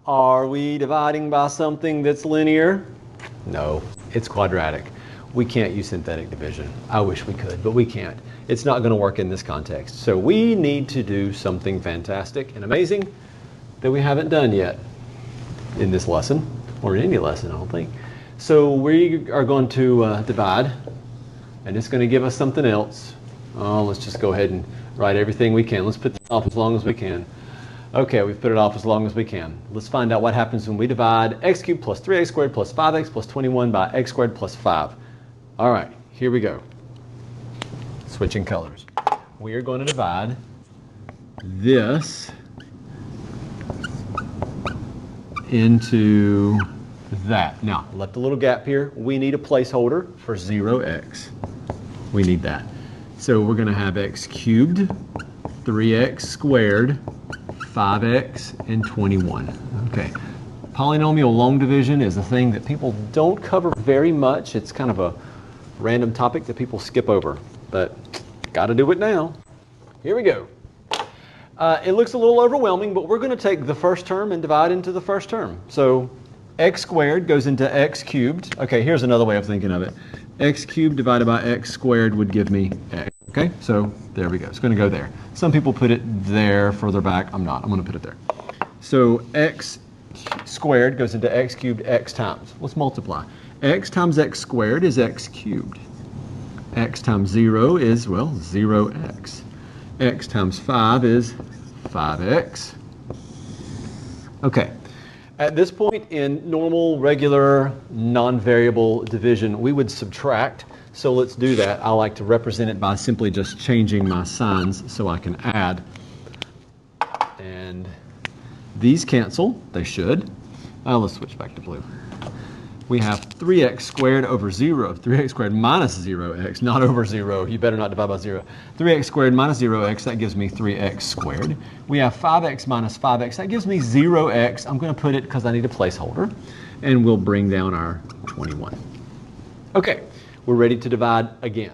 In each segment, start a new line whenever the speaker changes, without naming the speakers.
Are we dividing by something that's linear? No, it's quadratic. We can't use synthetic division. I wish we could, but we can't. It's not going to work in this context. So we need to do something fantastic and amazing that we haven't done yet in this lesson, or in any lesson, I don't think. So we are going to divide, and it's going to give us something else. Oh, let's just go ahead and write everything we can. Let's put this off as long as we can. Okay, we've put it off as long as we can. Let's find out what happens when we divide x cubed plus 3x squared plus 5x plus 21 by x squared plus 5. All right, here we go. Switching colors. We are going to divide this into that. Now, left a little gap here. We need a placeholder for 0x. We need that. So we're going to have x cubed, 3x squared, 5x, and 21. Okay. Polynomial long division is a thing that people don't cover very much. It's kind of a random topic that people skip over, but got to do it now. Here we go. It looks a little overwhelming, but we're going to take the first term and divide into the first term. So x squared goes into x cubed. Okay, here's another way of thinking of it. X cubed divided by x squared would give me x. Okay, so there we go. It's going to go there. Some people put it there further back. I'm not. I'm going to put it there. So x squared goes into x cubed x times. Let's multiply. X times x squared is x cubed. X times 0 is, well, 0x. X times 5 is 5x. Okay. At this point in normal, regular, non-variable division, we would subtract. So let's do that. I like to represent it by simply just changing my signs so I can add. And these cancel. They should. Let's switch back to blue. We have 3x squared over 0. 3x squared minus 0x, not over 0. You better not divide by 0. 3x squared minus 0x, that gives me 3x squared. We have 5x minus 5x. That gives me 0x. I'm going to put it because I need a placeholder. And we'll bring down our 21. Okay, we're ready to divide again.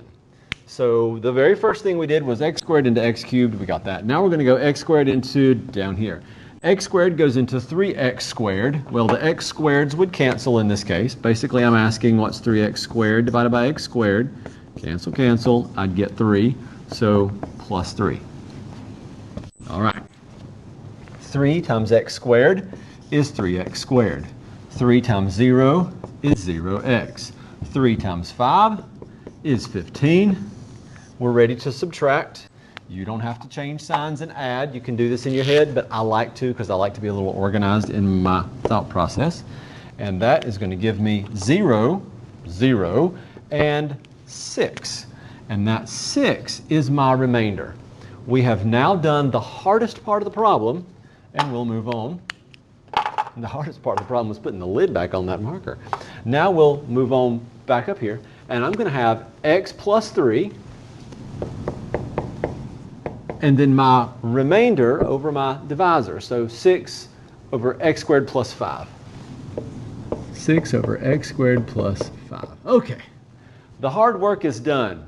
So the very first thing we did was x squared into x cubed. We got that. Now we're going to go x squared into down here. X squared goes into 3x squared. Well, the x squareds would cancel in this case. Basically, I'm asking what's 3x squared divided by x squared. Cancel, cancel. I'd get 3. So plus 3. All right. 3 times x squared is 3x squared. 3 times 0 is 0x. 3 times 5 is 15. We're ready to subtract. You don't have to change signs and add. You can do this in your head, but I like to because I like to be a little organized in my thought process. And that is going to give me 0, 0, and 6. And that 6 is my remainder. We have now done the hardest part of the problem, and we'll move on. And the hardest part of the problem was putting the lid back on that marker. Now we'll move on back up here, and I'm going to have x plus 3. And then my remainder over my divisor. So 6 over x squared plus 5. 6 over x squared plus 5. Okay. The hard work is done.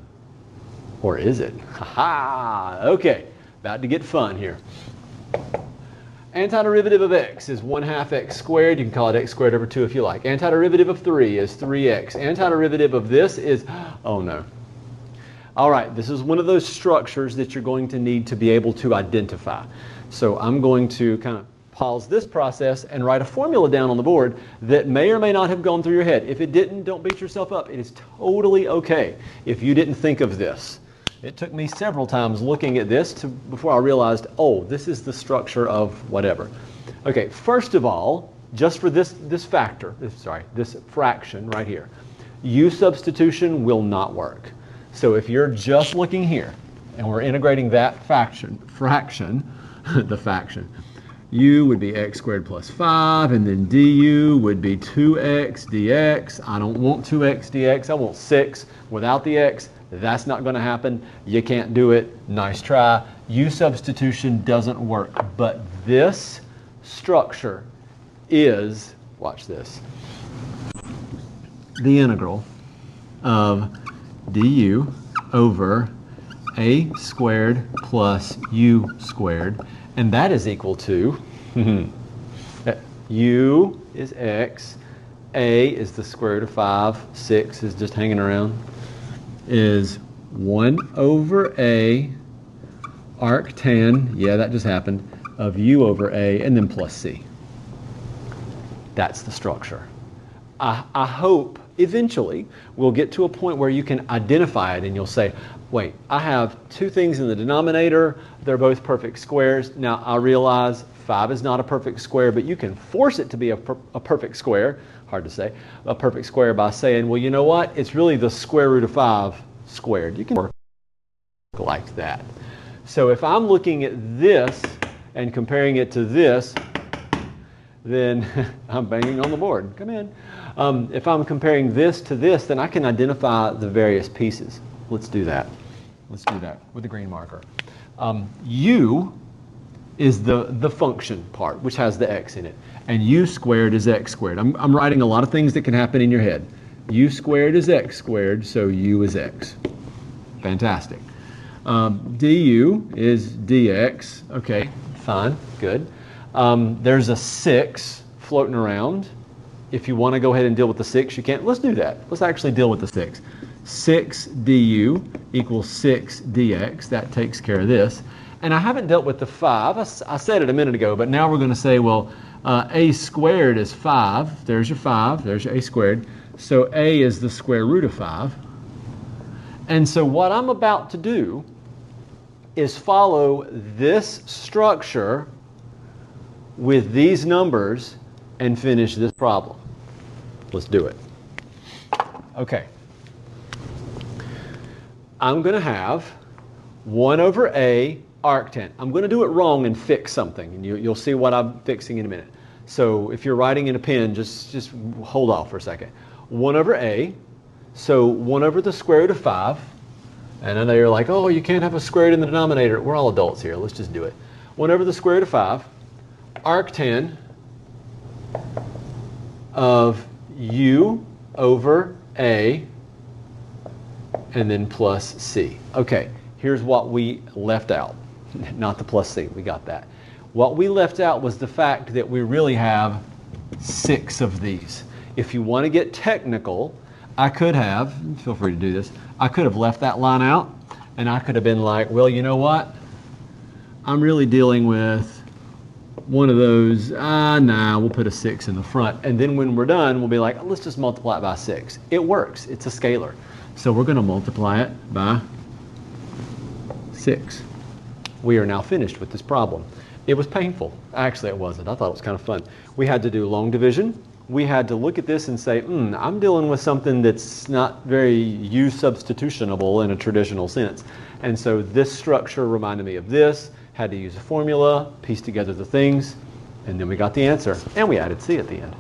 Or is it? Ha-ha! Okay. About to get fun here. Antiderivative of x is 1/2 x squared. You can call it x squared over 2 if you like. Antiderivative of 3 is 3x. Antiderivative of this is, oh no. All right, this is one of those structures that you're going to need to be able to identify. So I'm going to kind of pause this process and write a formula down on the board that may or may not have gone through your head. If it didn't, don't beat yourself up. It is totally okay if you didn't think of this. It took me several times looking at this before I realized, oh, this is the structure of whatever. Okay, first of all, just for this fraction right here, U substitution will not work. So if you're just looking here, and we're integrating that fraction, the fraction, u would be x squared plus 5, and then du would be 2x dx. I don't want 2x dx, I want 6 without the x. That's not going to happen. You can't do it. Nice try. U substitution doesn't work. But this structure is, watch this, the integral of du over a squared plus u squared, and that is equal to U is x, a is the square root of 5, 6 is just hanging around, is 1 over a arctan, yeah, that just happened, of u over a, and then plus c. That's the structure. I hope eventually we'll get to a point where you can identify it and you'll say, wait, I have two things in the denominator, they're both perfect squares. Now I realize 5 is not a perfect square, but you can force it to be a perfect square, hard to say, a perfect square by saying, well, you know what, it's really the square root of 5 squared. You can work like that. So if I'm looking at this and comparing it to this, then I'm banging on the board. Come in. If I'm comparing this to this, then I can identify the various pieces. Let's do that. Let's do that with the green marker. U is the function part, which has the x in it. And u squared is x squared. I'm writing a lot of things that can happen in your head. U squared is x squared, so u is x. Fantastic. Du is dx. Okay, fine, good. There's a 6 floating around. If you want to go ahead and deal with the 6, you can. Let's do that. Let's actually deal with the 6. 6 du equals 6 dx. That takes care of this. And I haven't dealt with the 5. I said it a minute ago, but now we're going to say, well, a squared is 5. There's your 5. There's your a squared. So a is the square root of 5. And so what I'm about to do is follow this structure with these numbers and finish this problem. Let's do it. Okay. I'm going to have 1 over a arctan. I'm going to do it wrong and fix something, and you'll see what I'm fixing in a minute. So if you're writing in a pen, just hold off for a second. 1 over a, so 1 over the square root of 5. And I know you're like, oh, you can't have a square root in the denominator. We're all adults here. Let's just do it. 1 over the square root of 5. Arctan of u over a, and then plus c. Okay, here's what we left out. Not the plus c, we got that. What we left out was the fact that we really have 6 of these. If you want to get technical, I could have, feel free to do this, I could have left that line out, and I could have been like, well, you know what? I'm really dealing with one of those, nah, we'll put a 6 in the front. And then when we're done, we'll be like, let's just multiply it by 6. It works. It's a scalar. So we're going to multiply it by 6. We are now finished with this problem. It was painful. Actually, it wasn't. I thought it was kind of fun. We had to do long division. We had to look at this and say, I'm dealing with something that's not very u-substitutionable in a traditional sense. And so this structure reminded me of this. Had to use a formula, piece together the things, and then we got the answer. And we added c at the end.